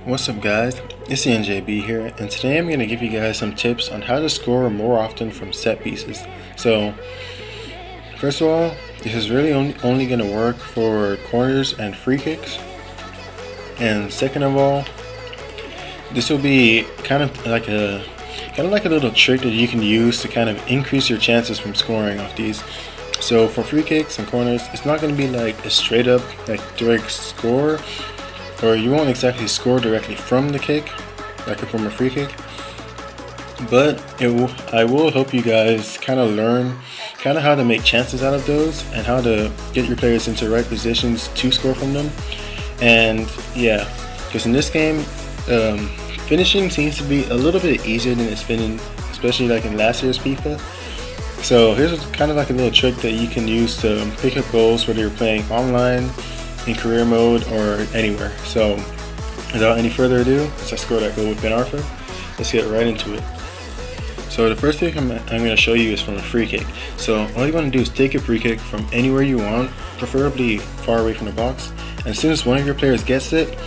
What's up guys, it's the NJB here, and today I'm going to give you guys some tips on how to score more often from set pieces. So first of all, this is really only going to work for corners and free kicks. And second of all, this will be kind of like a little trick that you can use to kind of increase your chances from scoring off these. So for free kicks and corners, it's not going to be like a straight up like direct score, or you won't exactly score directly from the kick like from a free kick, but I will help you guys kind of learn how to make chances out of those and how to get your players into the right positions to score from them. And yeah, because in this game finishing seems to be a little bit easier than it's been especially like in last year's FIFA. So here's kind of like a little trick that you can use to pick up goals whether you're playing online, in career mode, or anywhere. So without any further ado, let's score that goal with Ben Arthur. Let's get right into it. So the first thing I'm going to show you is from a free kick. So all you want to do is take a free kick from anywhere you want, preferably far away from the box. And as soon as one of your players gets it,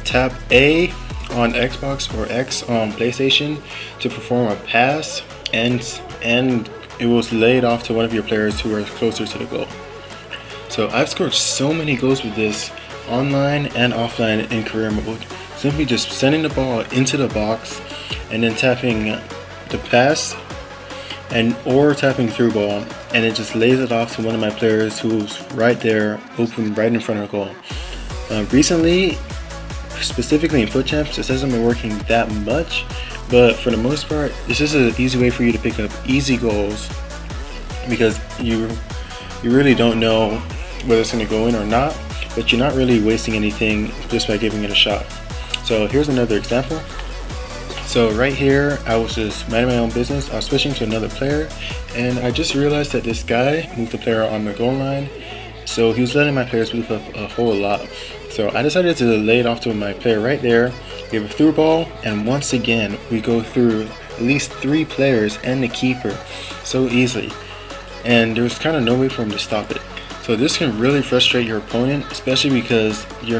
tap A on Xbox or X on PlayStation to perform a pass, and it will lay it off to one of your players who are closer to the goal. So I've scored so many goals with this online and offline in career mode. Simply just sending the ball into the box and then tapping the pass or tapping through ball, and it just lays it off to one of my players who's right there, open right in front of the goal. Recently, specifically in Foot Champs, this hasn't been working that much, but for the most part, this is an easy way for you to pick up easy goals because you really don't know whether it's going to go in or not, but you're not really wasting anything just by giving it a shot. So here's another example. So right here, I was just minding my own business. I was switching to another player, and I just realized that this guy moved the player on the goal line, so he was letting my players move up a whole lot. So I decided to lay it off to my player right there, give a through ball, and once again we go through at least 3 players and the keeper so easily, and there was kind of no way for him to stop it. So this can really frustrate your opponent, especially because it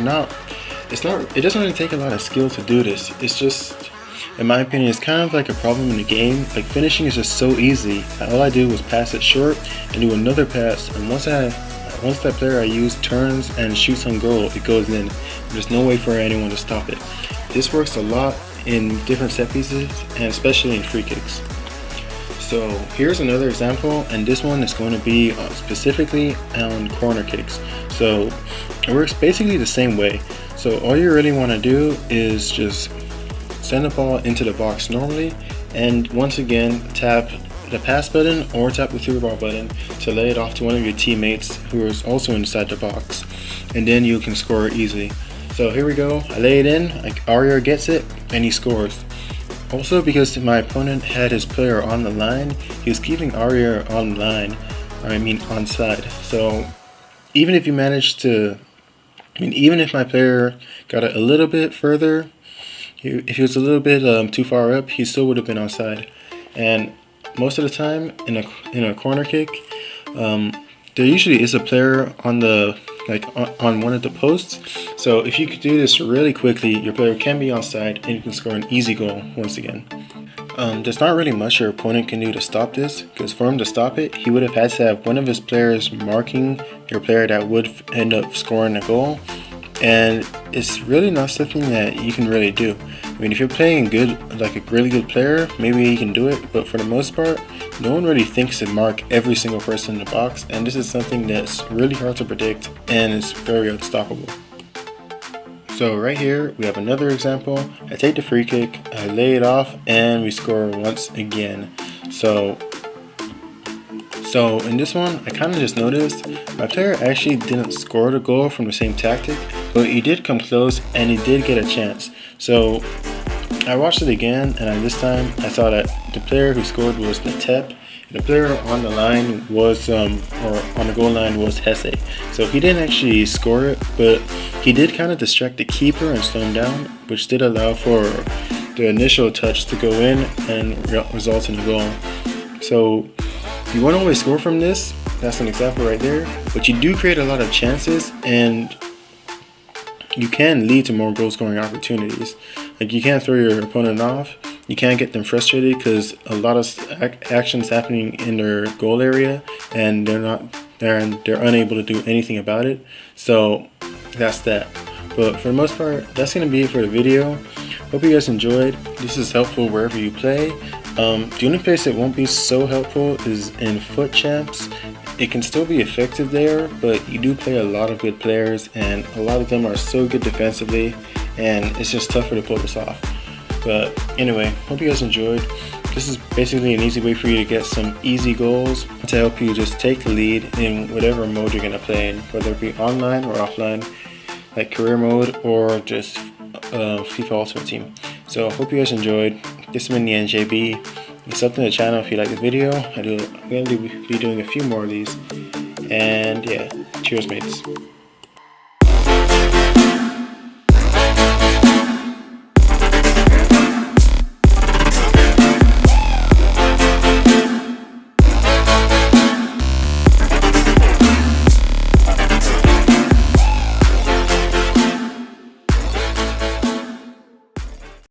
doesn't really take a lot of skill to do this. It's just, in my opinion, it's kind of like a problem in the game. Like finishing is just so easy. All I do was pass it short and do another pass, and once that player I use turns and shoots on goal, it goes in. There's no way for anyone to stop it. This works a lot in different set pieces and especially in free kicks. So here's another example, and this one is going to be specifically on corner kicks. So it works basically the same way. So all you really want to do is just send the ball into the box normally, and once again tap the pass button or tap the through ball button to lay it off to one of your teammates who is also inside the box, and then you can score easily. So here we go, I lay it in, like Aria gets it and he scores. Also, because my opponent had his player on the line, he was keeping Aria on the line, onside. So even if you managed to, even if my player got it a little bit further, if he was a little bit too far up, he still would have been onside. And most of the time in a corner kick, there usually is a player on the on one of the posts. So if you could do this really quickly, your player can be onside and you can score an easy goal once again. There's not really much your opponent can do to stop this, because for him to stop it, he would have had to have one of his players marking your player that would end up scoring a goal, and it's really not something that you can really do. If you're playing good, like a really good player, maybe you can do it, but for the most part, no one really thinks to mark every single person in the box, and this is something that's really hard to predict and it's very unstoppable. So right here we have another example. I take the free kick, I lay it off, and we score once again. So in this one, I kind of just noticed my player actually didn't score the goal from the same tactic, but he did come close and he did get a chance. So I watched it again, and this time I saw that the player who scored was Natep, and the player on the line was, or on the goal line was chheky. So he didn't actually score it, but he did kind of distract the keeper and slow him down, which did allow for the initial touch to go in and result in a goal. So you won't always score from this, that's an example right there, but you do create a lot of chances, and you can lead to more goal scoring opportunities. Like, you can't throw your opponent off. You can't get them frustrated because a lot of actions happening in their goal area, and they're unable to do anything about it. So that's that. But for the most part, that's gonna be it for the video. Hope you guys enjoyed. This is helpful wherever you play. The only place it won't be so helpful is in foot champs. It can still be effective there, but you do play a lot of good players, and a lot of them are so good defensively, and it's just tougher to pull this off. But anyway, hope you guys enjoyed. This is basically an easy way for you to get some easy goals to help you just take the lead in whatever mode you're going to play in, whether it be online or offline, like career mode or just FIFA Ultimate Team. So hope you guys enjoyed. This has been the NJB. Sub to the channel if you like the video. I'm going to be doing a few more of these. And yeah, cheers mates.